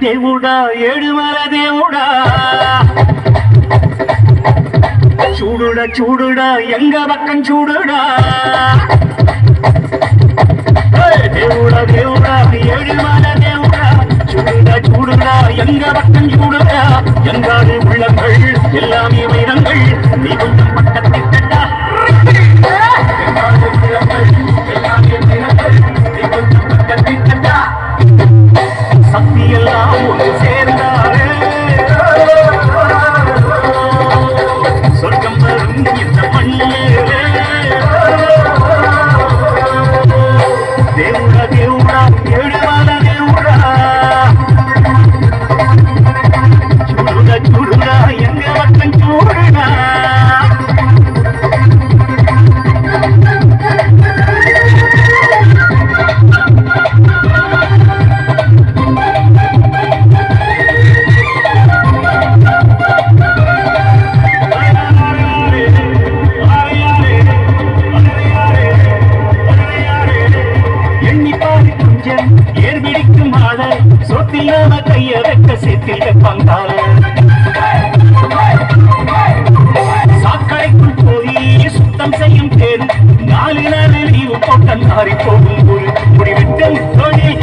దేవుడా ఏడుమల దేవుడా చూడుడా చూడుడా ఎంగ పక్కం చూడుడా దేవుడా దేవుడా ஏழுமல దేవుడా చూడుడా చూడుడా ఎంగ பக்கம் చూடுடா எங்காடு உள்ளங்கள் எல்லாமே வைரங்கள் நீ கொஞ்சம் பக்கத்தை கட்டா எங்காடு உள்ளங்கள் எல்லாமே வைரங்கள் நீ கொஞ்சம் பக்கத்தை கட்டா சக்தி எல்லாம் ஒன்று சேர்ந்தாரே சொர்க்கம் வரும் இந்த மண்ணிலே దేవుడా దేవుడా ఏడుమల దేవుడా చూడుడా చూడుడా ఎంగ పక్కం చూడుడా ஏர்பிடிக்கும் ஆட சொத்தில்லாம கைய வைக்க சேர்த்தில் வைப்பாங்கால சாக்கடைக்குள் போய் சுத்தம் செய்யும் பேரு 4 நாள் லீவு போட்ட நாரி போகும் ஒரு முடிவிட்டும் தொழில்